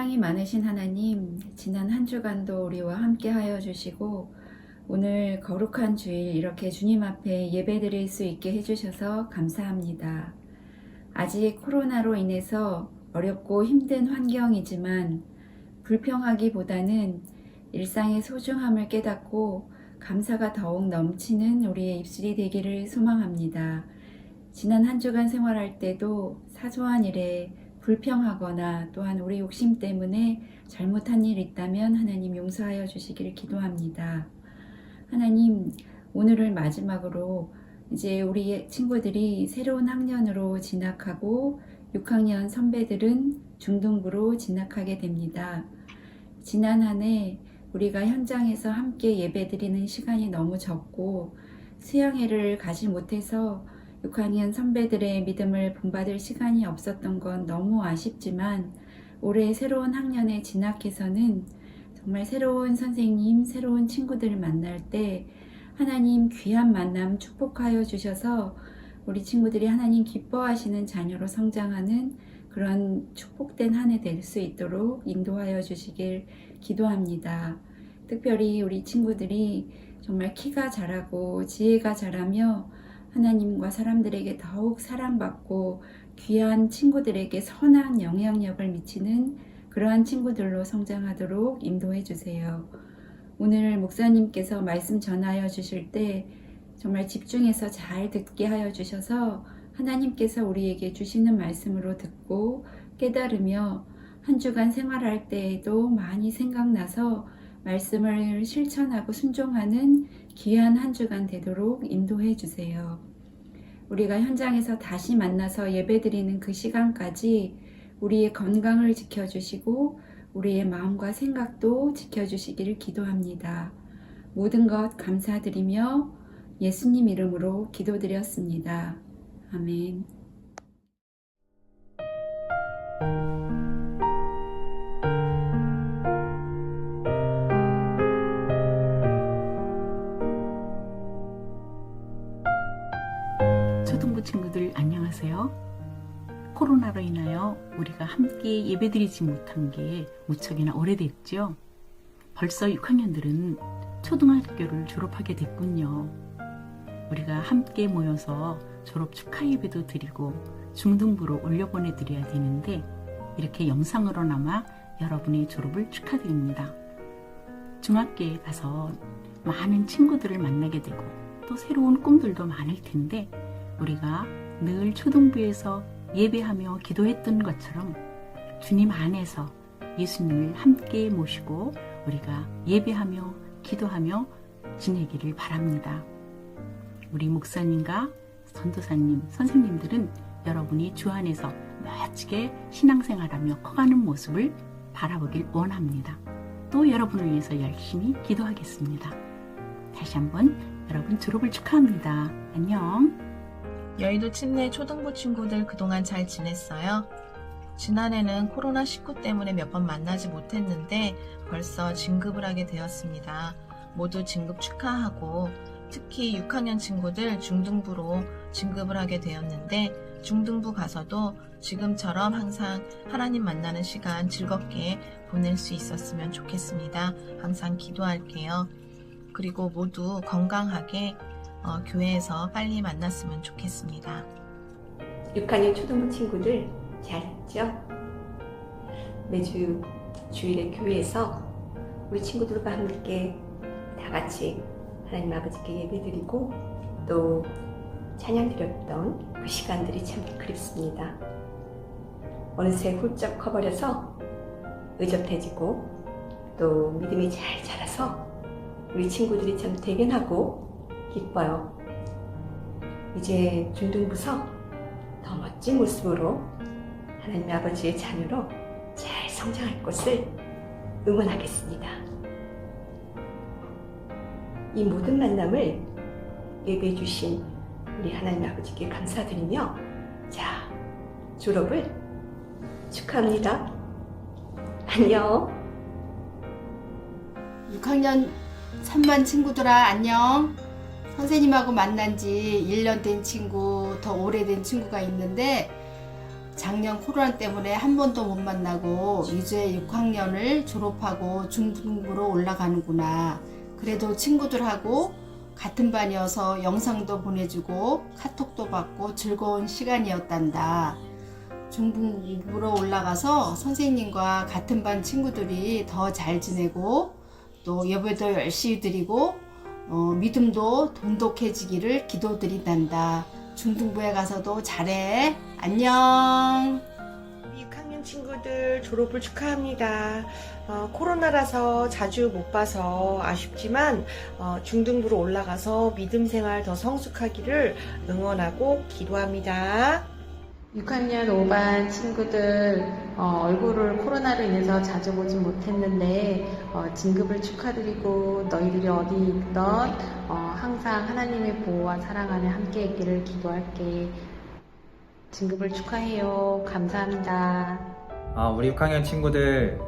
사랑이 많으신 하나님, 지난 한 주간도 우리와 함께 하여 주시고 오늘 거룩한 주일 이렇게 주님 앞에 예배드릴 수 있게 해주셔서 감사합니다. 아직 코로나로 인해서 어렵고 힘든 환경이지만 불평하기보다는 일상의 소중함을 깨닫고 감사가 더욱 넘치는 우리의 입술이 되기를 소망합니다. 지난 한 주간 생활할 때도 사소한 일에 불평하거나 또한 우리 욕심 때문에 잘못한 일 있다면 하나님 용서하여 주시기를 기도합니다. 하나님, 오늘을 마지막으로 이제 우리 친구들이 새로운 학년으로 진학하고 6학년 선배들은 중등부로 진학하게 됩니다. 지난 한 해 우리가 현장에서 함께 예배드리는 시간이 너무 적고 수양회를 가지 못해서 6학년 선배들의 믿음을 본받을 시간이 없었던 건 너무 아쉽지만 올해 새로운 학년에 진학해서는 정말 새로운 선생님, 새로운 친구들을 만날 때 하나님 귀한 만남 축복하여 주셔서 우리 친구들이 하나님 기뻐하시는 자녀로 성장하는 그런 축복된 한 해 될 수 있도록 인도하여 주시길 기도합니다. 특별히 우리 친구들이 정말 키가 자라고 지혜가 자라며 하나님과 사람들에게 더욱 사랑받고 귀한 친구들에게 선한 영향력을 미치는 그러한 친구들로 성장하도록 인도해 주세요. 오늘 목사님께서 말씀 전하여 주실 때 정말 집중해서 잘 듣게 하여 주셔서 하나님께서 우리에게 주시는 말씀으로 듣고 깨달으며 한 주간 생활할 때에도 많이 생각나서 말씀을 실천하고 순종하는 귀한 한 주간 되도록 인도해 주세요. 우리가 현장에서 다시 만나서 예배드리는 그 시간까지 우리의 건강을 지켜주시고 우리의 마음과 생각도 지켜주시기를 기도합니다. 모든 것 감사드리며 예수님 이름으로 기도드렸습니다. 아멘. 초등부 친구들 안녕하세요. 코로나로 인하여 우리가 함께 예배드리지 못한 게 무척이나 오래됐죠. 벌써 6학년들은 초등학교를 졸업하게 됐군요. 우리가 함께 모여서 졸업 축하 예배도 드리고 중등부로 올려보내드려야 되는데 이렇게 영상으로나마 여러분의 졸업을 축하드립니다. 중학교에 가서 많은 친구들을 만나게 되고 또 새로운 꿈들도 많을 텐데 우리가 늘 초등부에서 예배하며 기도했던 것처럼 주님 안에서 예수님을 함께 모시고 우리가 예배하며 기도하며 지내기를 바랍니다. 우리 목사님과 전도사님, 선생님들은 여러분이 주 안에서 멋지게 신앙생활하며 커가는 모습을 바라보길 원합니다. 또 여러분을 위해서 열심히 기도하겠습니다. 다시 한번 여러분 졸업을 축하합니다. 안녕. 여의도 침내 초등부 친구들 그동안 잘 지냈어요? 지난해는 코로나19 때문에 몇 번 만나지 못했는데 벌써 진급을 하게 되었습니다. 모두 진급 축하하고 특히 6학년 친구들 중등부로 진급을 하게 되었는데 중등부 가서도 지금처럼 항상 하나님 만나는 시간 즐겁게 보낼 수 있었으면 좋겠습니다. 항상 기도할게요. 그리고 모두 건강하게 교회에서 빨리 만났으면 좋겠습니다. 6학년 초등부 친구들 잘 있죠? 매주 주일에 교회에서 우리 친구들과 함께 다 같이 하나님 아버지께 예배드리고 또 찬양 드렸던 그 시간들이 참 그립습니다. 어느새 훌쩍 커버려서 의젓해지고 또 믿음이 잘 자라서 우리 친구들이 참 대견하고 기뻐요. 이제 중등부서 더 멋진 모습으로 하나님 아버지의 자녀로 잘 성장할 것을 응원하겠습니다. 이 모든 만남을 예배해 주신 우리 하나님 아버지께 감사드리며 자, 졸업을 축하합니다. 안녕. 6학년 3반 친구들아 안녕. 선생님하고 만난 지 1년 된 친구, 더 오래된 친구가 있는데 작년 코로나 때문에 한 번도 못 만나고 이제 6학년을 졸업하고 중등부로 올라가는구나. 그래도 친구들하고 같은 반이어서 영상도 보내주고 카톡도 받고 즐거운 시간이었단다. 중등부로 올라가서 선생님과 같은 반 친구들이 더 잘 지내고 또 예배도 열심히 드리고 믿음도 돈독해지기를 기도드린단다. 중등부에 가서도 잘해. 안녕. 6학년 친구들 졸업을 축하합니다. 코로나라서 자주 못 봐서 아쉽지만 중등부로 올라가서 믿음 생활 더 성숙하기를 응원하고 기도합니다. 6학년 5반 친구들 얼굴을 코로나로 인해서 자주 보지 못했는데 진급을 축하드리고 너희들이 어디 있던 항상 하나님의 보호와 사랑 안에 함께 있기를 기도할게. 진급을 축하해요. 감사합니다. 우리 6학년 친구들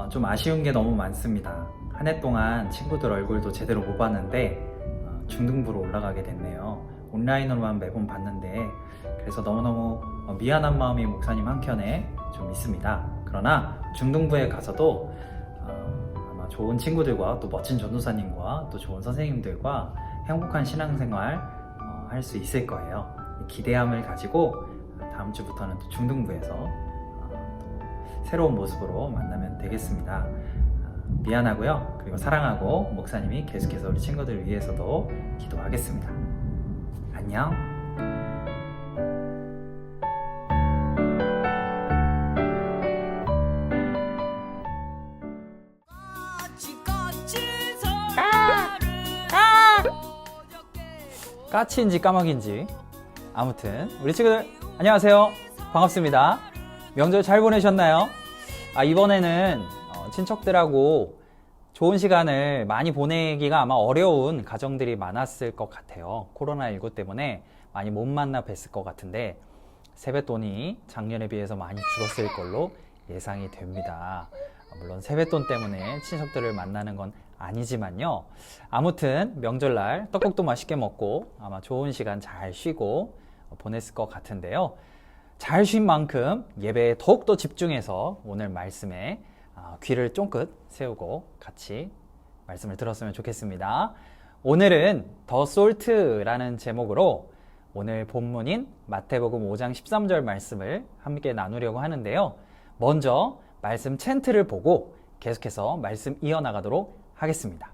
좀 아쉬운 게 너무 많습니다. 한 해 동안 친구들 얼굴도 제대로 못 봤는데 중등부로 올라가게 됐네요. 온라인으로만 매번 봤는데 그래서 너무너무 미안한 마음이 목사님 한켠에 좀 있습니다. 그러나 중등부에 가서도 아마 좋은 친구들과 또 멋진 전도사님과 또 좋은 선생님들과 행복한 신앙생활 할 수 있을 거예요. 기대함을 가지고 다음 주부터는 또 중등부에서 또 새로운 모습으로 만나면 되겠습니다. 미안하고요. 그리고 사랑하고 목사님이 계속해서 우리 친구들 위해서도 기도하겠습니다. 안녕. 까치인지 까마귀인지 아무튼 우리 친구들 안녕하세요. 반갑습니다. 명절 잘 보내셨나요? 이번에는 친척들하고 좋은 시간을 많이 보내기가 아마 어려운 가정들이 많았을 것 같아요. 코로나19 때문에 많이 못 만나 뵀을 것 같은데 세뱃돈이 작년에 비해서 많이 줄었을 걸로 예상이 됩니다. 물론 세뱃돈 때문에 친척들을 만나는 건 아니지만요. 아무튼 명절날 떡국도 맛있게 먹고 아마 좋은 시간 잘 쉬고 보냈을 것 같은데요. 잘 쉰 만큼 예배에 더욱더 집중해서 오늘 말씀에 귀를 쫑긋 세우고 같이 말씀을 들었으면 좋겠습니다. 오늘은 더 솔트라는 제목으로 오늘 본문인 마태복음 5장 13절 말씀을 함께 나누려고 하는데요. 먼저 말씀 챈트를 보고 계속해서 말씀 이어나가도록 하겠습니다.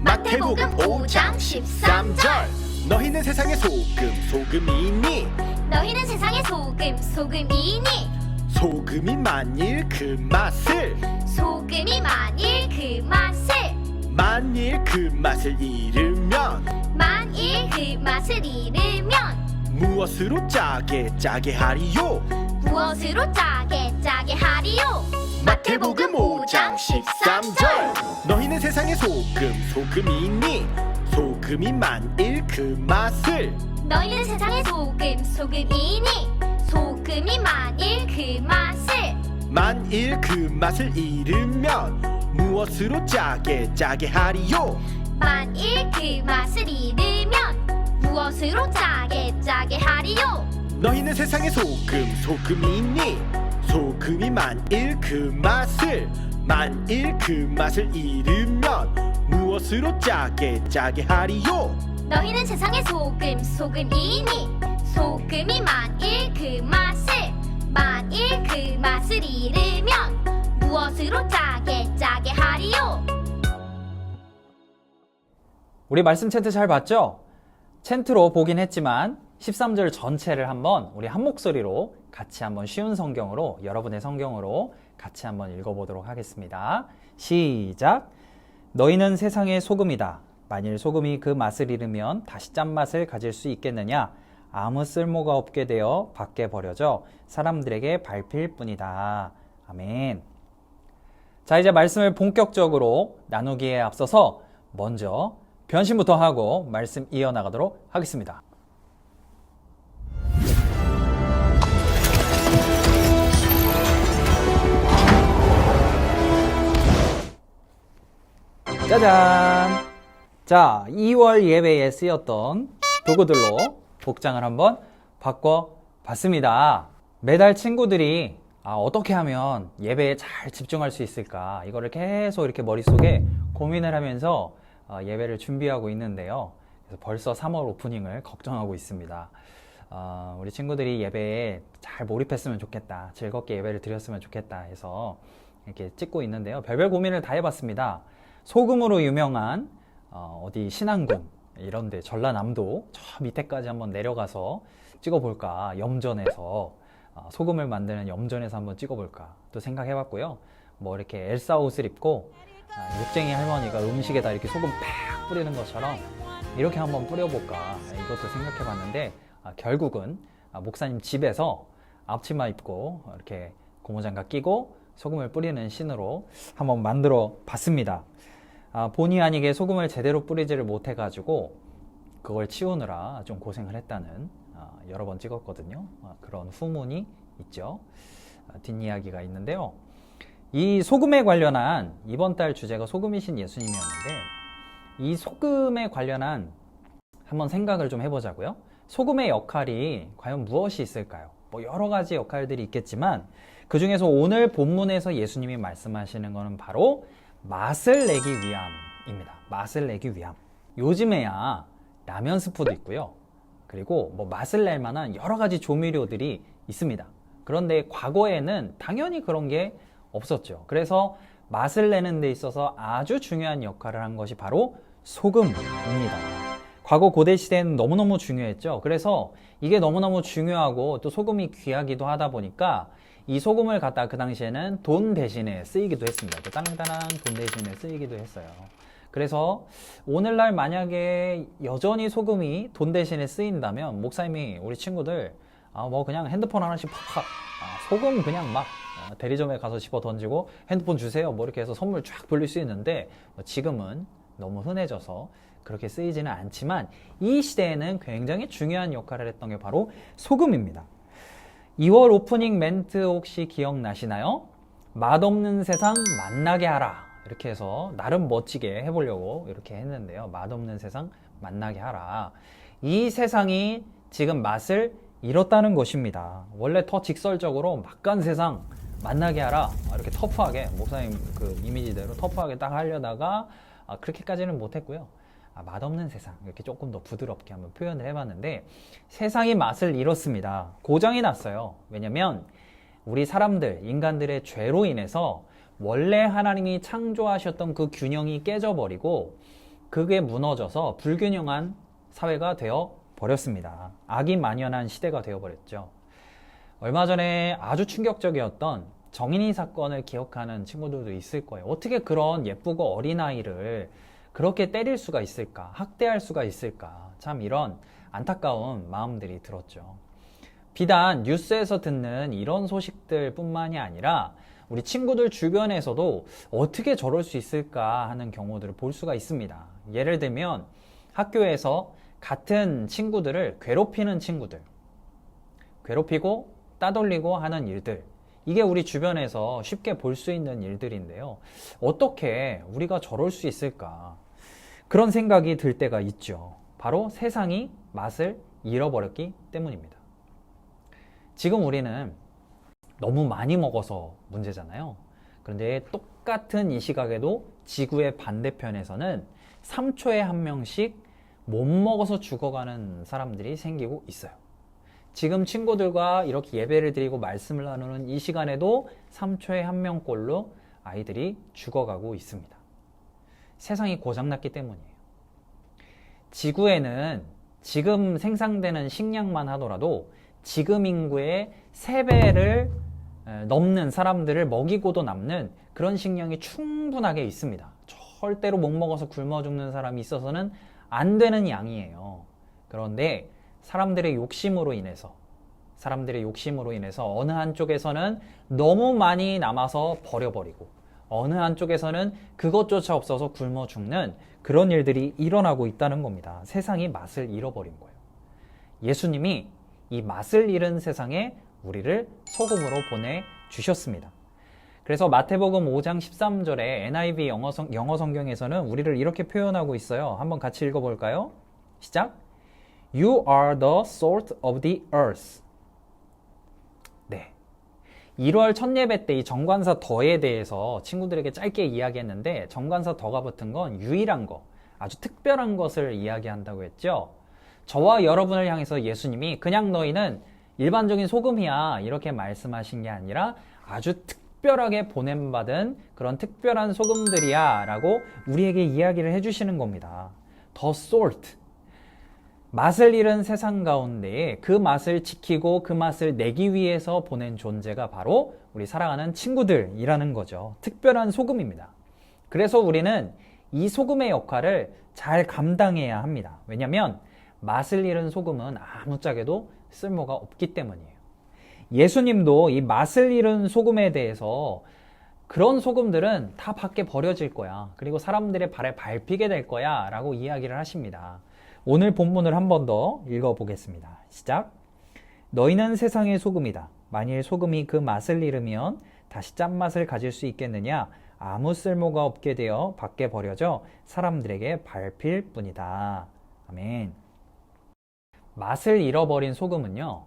마태복음 5장 13절 너희는 세상의 소금 소금이니 너희는 세상의 소금 소금이니 소금이 만일 그 맛을 만일 그 맛을 잃으면 무엇으로 짜게 하리요 마태복음 5장 13절 너희는 세상의 소금 소금이니 소금이 만일 그 맛을 너희는 세상의 소금 소금이니 소금이 만일 그 맛을 잃으면 무엇으로 짜게 하리요 만일 그 맛을 잃으면 무엇으로 짜게 하리요 너희는 세상의 소금 소금이니 소금이 만일 그 맛을 잃으면 무엇으로 짜게 하리요 너희는 세상의 소금 소금이니 소금이 만일 그 맛을 잃으면 무엇으로 짜게 하리요 우리 말씀 챈트 잘 봤죠? 챈트로 보긴 했지만 13절 전체를 한번 우리 한 목소리로 같이 한번 쉬운 성경으로 여러분의 성경으로 같이 한번 읽어보도록 하겠습니다. 시작! 너희는 세상의 소금이다. 만일 소금이 그 맛을 잃으면 다시 짠맛을 가질 수 있겠느냐? 아무 쓸모가 없게 되어 밖에 버려져 사람들에게 밟힐 뿐이다. 아멘. 자, 이제 말씀을 본격적으로 나누기에 앞서서 먼저 변신부터 하고 말씀 이어나가도록 하겠습니다. 짜잔! 자, 2월 예배에 쓰였던 도구들로 복장을 한번 바꿔봤습니다. 매달 친구들이 어떻게 하면 예배에 잘 집중할 수 있을까, 이거를 계속 이렇게 머릿속에 고민을 하면서 예배를 준비하고 있는데요. 그래서 벌써 3월 오프닝을 걱정하고 있습니다. 우리 친구들이 예배에 잘 몰입했으면 좋겠다, 즐겁게 예배를 드렸으면 좋겠다 해서 이렇게 찍고 있는데요. 별별 고민을 다 해봤습니다. 소금으로 유명한 어디 신안군 이런데, 전라남도 저 밑에까지 한번 내려가서 찍어볼까, 염전에서 소금을 만드는 염전에서 한번 찍어볼까 또 생각해봤고요. 뭐 이렇게 엘사 옷을 입고 육쟁이 할머니가 음식에다 이렇게 소금 팍 뿌리는 것처럼 이렇게 한번 뿌려볼까, 이것도 생각해봤는데 결국은 목사님 집에서 앞치마 입고 이렇게 고무장갑 끼고 소금을 뿌리는 신으로 한번 만들어 봤습니다. 본의 아니게 소금을 제대로 뿌리지를 못해가지고 그걸 치우느라 좀 고생을 했다는, 여러 번 찍었거든요. 그런 후문이 있죠. 뒷이야기가 있는데요. 이 소금에 관련한 이번 달 주제가 소금이신 예수님이었는데, 이 소금에 관련한 한번 생각을 좀 해보자고요. 소금의 역할이 과연 무엇이 있을까요? 뭐 여러 가지 역할들이 있겠지만 그 중에서 오늘 본문에서 예수님이 말씀하시는 것은 바로 맛을 내기 위함입니다. 맛을 내기 위함. 요즘에야 라면 스프도 있고요. 그리고 뭐 맛을 낼 만한 여러 가지 조미료들이 있습니다. 그런데 과거에는 당연히 그런 게 없었죠. 그래서 맛을 내는 데 있어서 아주 중요한 역할을 한 것이 바로 소금입니다. 과거 고대 시대에는 너무너무 중요했죠. 그래서 이게 너무너무 중요하고 또 소금이 귀하기도 하다 보니까 이 소금을 갖다 그 당시에는 돈 대신에 쓰이기도 했습니다. 따랑따랑 돈 대신에 쓰이기도 했어요. 그래서 오늘날 만약에 여전히 소금이 돈 대신에 쓰인다면 목사님이 우리 친구들 뭐 그냥 핸드폰 하나씩 팍팍 소금 그냥 막 대리점에 가서 집어 던지고 핸드폰 주세요 뭐 이렇게 해서 선물 쫙 돌릴 수 있는데, 지금은 너무 흔해져서 그렇게 쓰이지는 않지만 이 시대에는 굉장히 중요한 역할을 했던 게 바로 소금입니다. 2월 오프닝 멘트 혹시 기억나시나요? 맛없는 세상 만나게 하라, 이렇게 해서 나름 멋지게 해보려고 이렇게 했는데요. 맛없는 세상 만나게 하라. 이 세상이 지금 맛을 잃었다는 것입니다. 원래 더 직설적으로 막간 세상 만나게 하라, 이렇게 터프하게 목사님 그 이미지대로 터프하게 딱 하려다가 그렇게까지는 못했고요. 맛없는 세상, 이렇게 조금 더 부드럽게 한번 표현을 해봤는데, 세상이 맛을 잃었습니다. 고장이 났어요. 왜냐면 우리 사람들, 인간들의 죄로 인해서 원래 하나님이 창조하셨던 그 균형이 깨져버리고 그게 무너져서 불균형한 사회가 되어 버렸습니다. 악이 만연한 시대가 되어 버렸죠. 얼마 전에 아주 충격적이었던 정인이 사건을 기억하는 친구들도 있을 거예요. 어떻게 그런 예쁘고 어린아이를 그렇게 때릴 수가 있을까? 학대할 수가 있을까? 참 이런 안타까운 마음들이 들었죠. 비단 뉴스에서 듣는 이런 소식들 뿐만이 아니라 우리 친구들 주변에서도 어떻게 저럴 수 있을까 하는 경우들을 볼 수가 있습니다. 예를 들면 학교에서 같은 친구들을 괴롭히는 친구들, 괴롭히고 따돌리고 하는 일들, 이게 우리 주변에서 쉽게 볼 수 있는 일들인데요. 어떻게 우리가 저럴 수 있을까? 그런 생각이 들 때가 있죠. 바로 세상이 맛을 잃어버렸기 때문입니다. 지금 우리는 너무 많이 먹어서 문제잖아요. 그런데 똑같은 이 시각에도 지구의 반대편에서는 3초에 한 명씩 못 먹어서 죽어가는 사람들이 생기고 있어요. 지금 친구들과 이렇게 예배를 드리고 말씀을 나누는 이 시간에도 3초에 한 명꼴로 아이들이 죽어가고 있습니다. 세상이 고장났기 때문이에요. 지구에는 지금 생산되는 식량만 하더라도 지금 인구의 3배를 넘는 사람들을 먹이고도 남는 그런 식량이 충분하게 있습니다. 절대로 못 먹어서 굶어 죽는 사람이 있어서는 안 되는 양이에요. 그런데 사람들의 욕심으로 인해서 어느 한쪽에서는 너무 많이 남아서 버려버리고 어느 한쪽에서는 그것조차 없어서 굶어 죽는 그런 일들이 일어나고 있다는 겁니다. 세상이 맛을 잃어버린 거예요. 예수님이 이 맛을 잃은 세상에 우리를 소금으로 보내주셨습니다. 그래서 마태복음 5장 13절에 NIV 영어 성경에서는 우리를 이렇게 표현하고 있어요. 한번 같이 읽어볼까요? 시작! You are the salt of the earth. 네. 1월 첫 예배 때 이 정관사 더에 대해서 친구들에게 짧게 이야기했는데 정관사 더가 붙은 건 유일한 거, 아주 특별한 것을 이야기한다고 했죠. 저와 여러분을 향해서 예수님이 그냥 너희는 일반적인 소금이야 이렇게 말씀하신 게 아니라 아주 특별하게 보냄받은 그런 특별한 소금들이야 라고 우리에게 이야기를 해주시는 겁니다. The salt. 맛을 잃은 세상 가운데에 그 맛을 지키고 그 맛을 내기 위해서 보낸 존재가 바로 우리 사랑하는 친구들이라는 거죠. 특별한 소금입니다. 그래서 우리는 이 소금의 역할을 잘 감당해야 합니다. 왜냐하면 맛을 잃은 소금은 아무짝에도 쓸모가 없기 때문이에요. 예수님도 이 맛을 잃은 소금에 대해서 그런 소금들은 다 밖에 버려질 거야. 그리고 사람들의 발에 밟히게 될 거야 라고 이야기를 하십니다. 오늘 본문을 한 번 더 읽어보겠습니다. 시작! 너희는 세상의 소금이다. 만일 소금이 그 맛을 잃으면 다시 짠맛을 가질 수 있겠느냐? 아무 쓸모가 없게 되어 밖에 버려져 사람들에게 밟힐 뿐이다. 아멘. 맛을 잃어버린 소금은요,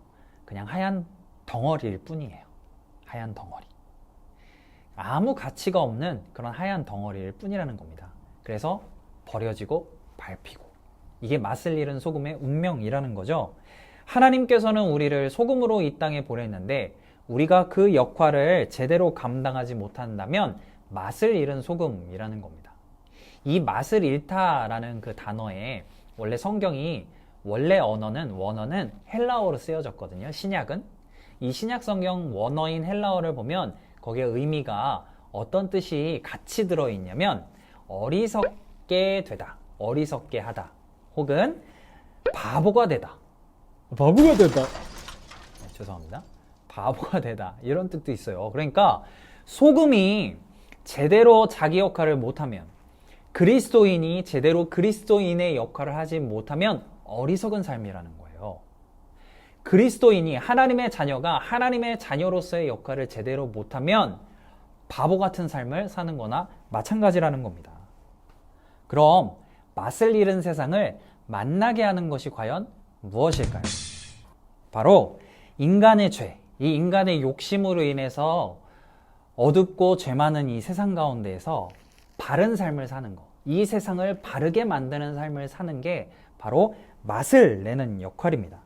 그냥 하얀 덩어리일 뿐이에요. 하얀 덩어리. 아무 가치가 없는 그런 하얀 덩어리일 뿐이라는 겁니다. 그래서 버려지고 밟히고. 이게 맛을 잃은 소금의 운명이라는 거죠. 하나님께서는 우리를 소금으로 이 땅에 보냈는데 우리가 그 역할을 제대로 감당하지 못한다면 맛을 잃은 소금이라는 겁니다. 이 맛을 잃다라는 그 단어에 원래 성경이 원래 원어는 헬라어로 쓰여졌거든요. 신약은. 이 신약 성경 원어인 헬라어를 보면 거기에 의미가 어떤 뜻이 같이 들어있냐면 어리석게 되다, 어리석게 하다, 혹은 바보가 되다. 바보가 되다. 네, 죄송합니다. 바보가 되다. 이런 뜻도 있어요. 그러니까 소금이 제대로 자기 역할을 못하면, 그리스도인이 제대로 그리스도인의 역할을 하지 못하면 어리석은 삶이라는 거예요. 그리스도인이, 하나님의 자녀가 하나님의 자녀로서의 역할을 제대로 못하면 바보 같은 삶을 사는 거나 마찬가지라는 겁니다. 그럼 맛을 잃은 세상을 만나게 하는 것이 과연 무엇일까요? 바로 인간의 죄, 이 인간의 욕심으로 인해서 어둡고 죄 많은 이 세상 가운데에서 바른 삶을 사는 것, 이 세상을 바르게 만드는 삶을 사는 게 바로 맛을 내는 역할입니다.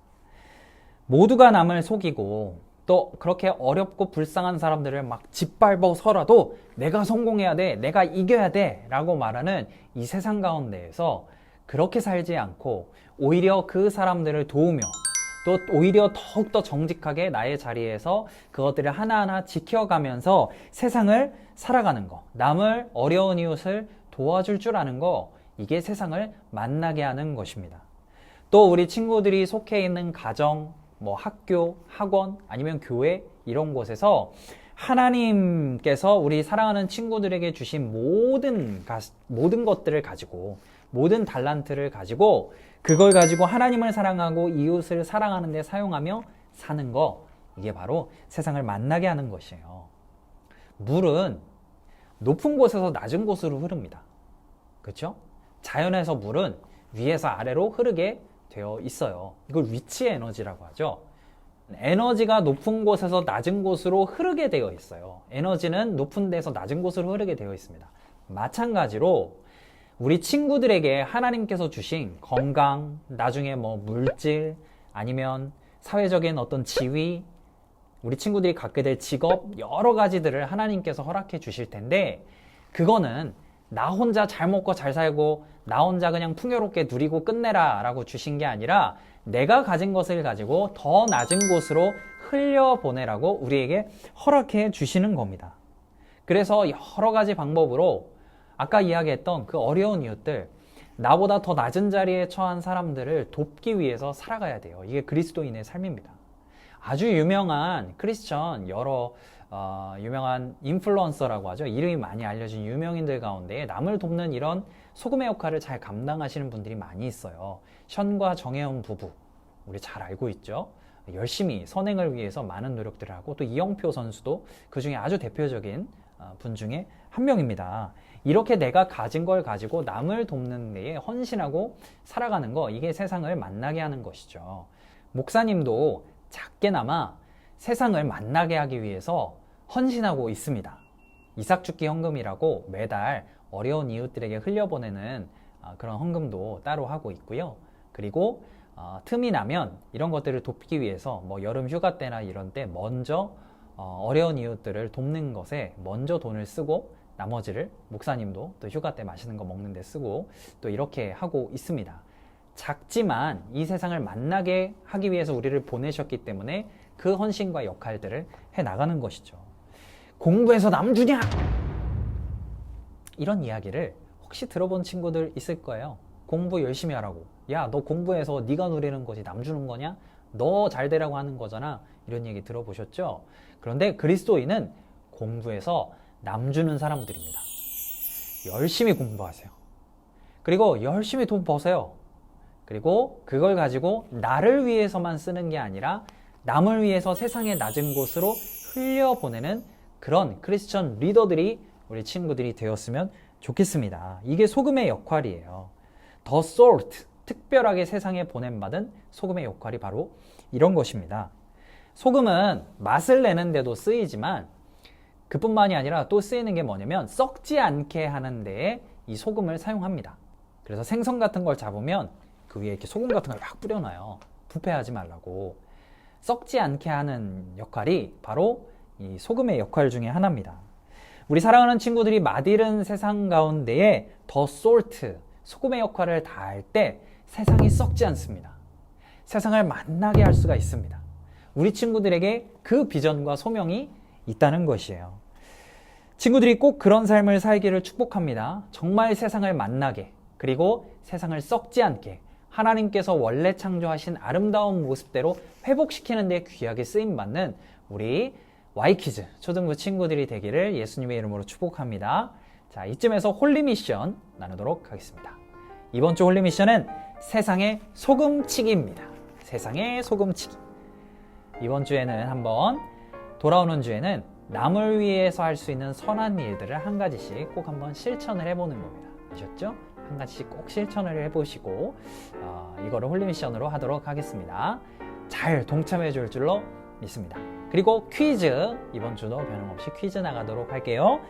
모두가 남을 속이고 또 그렇게 어렵고 불쌍한 사람들을 막 짓밟아서라도 내가 성공해야 돼, 내가 이겨야 돼 라고 말하는 이 세상 가운데에서 그렇게 살지 않고 오히려 그 사람들을 도우며 또 오히려 더욱더 정직하게 나의 자리에서 그것들을 하나하나 지켜가면서 세상을 살아가는 거, 남을 어려운 이웃을 도와줄 줄 아는 거, 이게 세상을 만나게 하는 것입니다. 또 우리 친구들이 속해 있는 가정, 학교, 학원, 아니면 교회 이런 곳에서 하나님께서 우리 사랑하는 친구들에게 주신 모든 것들을 가지고, 모든 달란트를 가지고 그걸 가지고 하나님을 사랑하고 이웃을 사랑하는 데 사용하며 사는 거, 이게 바로 세상을 만나게 하는 것이에요. 물은 높은 곳에서 낮은 곳으로 흐릅니다. 그렇죠? 자연에서 물은 위에서 아래로 흐르게 되어 있어요. 이걸 위치 에너지라고 하죠. 에너지가 높은 곳에서 낮은 곳으로 흐르게 되어 있어요. 에너지는 높은 데서 낮은 곳으로 흐르게 되어 있습니다. 마찬가지로 우리 친구들에게 하나님께서 주신 건강, 나중에 물질, 아니면 사회적인 어떤 지위, 우리 친구들이 갖게 될 직업, 여러 가지들을 하나님께서 허락해 주실 텐데, 그거는 나 혼자 잘 먹고 잘 살고 나 혼자 그냥 풍요롭게 누리고 끝내라 라고 주신 게 아니라 내가 가진 것을 가지고 더 낮은 곳으로 흘려보내라고 우리에게 허락해 주시는 겁니다. 그래서 여러 가지 방법으로 아까 이야기했던 그 어려운 이웃들, 나보다 더 낮은 자리에 처한 사람들을 돕기 위해서 살아가야 돼요. 이게 그리스도인의 삶입니다. 아주 유명한 크리스천, 여러 유명한 인플루언서라고 하죠. 이름이 많이 알려진 유명인들 가운데 남을 돕는 이런 소금의 역할을 잘 감당하시는 분들이 많이 있어요. 션과 정혜원 부부, 우리 잘 알고 있죠. 열심히 선행을 위해서 많은 노력들을 하고, 또 이영표 선수도 그 중에 아주 대표적인 분 중에 한 명입니다. 이렇게 내가 가진 걸 가지고 남을 돕는 데에 헌신하고 살아가는 거, 이게 세상을 만나게 하는 것이죠. 목사님도 작게나마 세상을 만나게 하기 위해서 헌신하고 있습니다. 이삭죽기 헌금이라고 매달 어려운 이웃들에게 흘려보내는 그런 헌금도 따로 하고 있고요. 그리고 틈이 나면 이런 것들을 돕기 위해서 뭐 여름 휴가 때나 이런 때 먼저 어려운 이웃들을 돕는 것에 먼저 돈을 쓰고, 나머지를 목사님도 또 휴가 때 맛있는 거 먹는 데 쓰고, 또 이렇게 하고 있습니다. 작지만 이 세상을 만나게 하기 위해서 우리를 보내셨기 때문에 그 헌신과 역할들을 해 나가는 것이죠. 공부해서 남 주냐? 이런 이야기를 혹시 들어본 친구들 있을 거예요. 공부 열심히 하라고. 야, 너 공부해서 네가 누리는 것이 남 주는 거냐? 너 잘 되라고 하는 거잖아. 이런 얘기 들어보셨죠? 그런데 그리스도인은 공부해서 남 주는 사람들입니다. 열심히 공부하세요. 그리고 열심히 돈 버세요. 그리고 그걸 가지고 나를 위해서만 쓰는 게 아니라 남을 위해서 세상의 낮은 곳으로 흘려보내는 그런 크리스천 리더들이 우리 친구들이 되었으면 좋겠습니다. 이게 소금의 역할이에요. The salt, 특별하게 세상에 보냄받은 소금의 역할이 바로 이런 것입니다. 소금은 맛을 내는 데도 쓰이지만 그뿐만이 아니라 또 쓰이는 게 뭐냐면 썩지 않게 하는 데에 이 소금을 사용합니다. 그래서 생선 같은 걸 잡으면 그 위에 이렇게 소금 같은 걸 막 뿌려놔요. 부패하지 말라고. 썩지 않게 하는 역할이 바로 이 소금의 역할 중에 하나입니다. 우리 사랑하는 친구들이 맛있는 세상 가운데에 더 솔트, 소금의 역할을 다할 때 세상이 썩지 않습니다. 세상을 만나게 할 수가 있습니다. 우리 친구들에게 그 비전과 소명이 있다는 것이에요. 친구들이 꼭 그런 삶을 살기를 축복합니다. 정말 세상을 만나게, 그리고 세상을 썩지 않게 하나님께서 원래 창조하신 아름다운 모습대로 회복시키는 데 귀하게 쓰임받는 우리 Y키즈 초등부 친구들이 되기를 예수님의 이름으로 축복합니다. 자, 이쯤에서 홀리 미션 나누도록 하겠습니다. 이번 주 홀리 미션은 세상의 소금치기입니다. 세상의 소금치기. 이번 주에는 한번, 돌아오는 주에는 남을 위해서 할 수 있는 선한 일들을 한 가지씩 꼭 한번 실천을 해보는 겁니다. 아셨죠? 한 가지씩 꼭 실천을 해보시고 이거를 홀리 미션으로 하도록 하겠습니다. 잘 동참해 줄 줄로 믿습니다. 그리고 퀴즈, 이번 주도 변함없이 퀴즈 나가도록 할게요.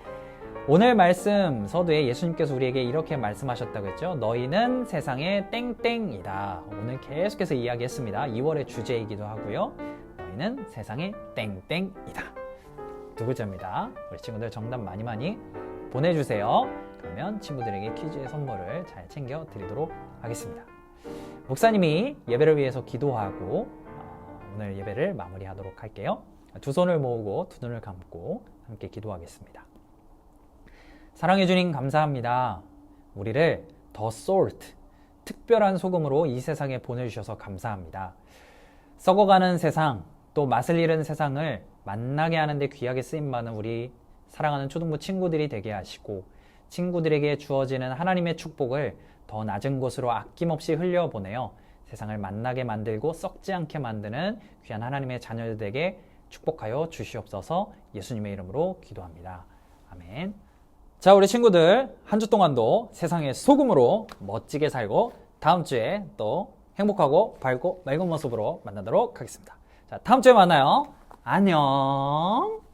오늘 말씀 서두에 예수님께서 우리에게 이렇게 말씀하셨다고 했죠. 너희는 세상의 땡땡이다. 오늘 계속해서 이야기했습니다. 2월의 주제이기도 하고요. 너희는 세상의 땡땡이다. 두 글자입니다. 우리 친구들 정답 많이 보내주세요. 그러면 친구들에게 퀴즈의 선물을 잘 챙겨 드리도록 하겠습니다. 목사님이 예배를 위해서 기도하고 오늘 예배를 마무리하도록 할게요. 두 손을 모으고 두 눈을 감고 함께 기도하겠습니다. 사랑해 주님 감사합니다. 우리를 더 솔트, 특별한 소금으로 이 세상에 보내주셔서 감사합니다. 썩어가는 세상, 또 맛을 잃은 세상을 만나게 하는데 귀하게 쓰임받는 우리 사랑하는 초등부 친구들이 되게 하시고, 친구들에게 주어지는 하나님의 축복을 더 낮은 곳으로 아낌없이 흘려보내어 세상을 만나게 만들고 썩지 않게 만드는 귀한 하나님의 자녀들에게 축복하여 주시옵소서. 예수님의 이름으로 기도합니다. 아멘. 자, 우리 친구들 한 주 동안도 세상의 소금으로 멋지게 살고 다음 주에 또 행복하고 밝고 맑은 모습으로 만나도록 하겠습니다. 자, 다음 주에 만나요. 안녕.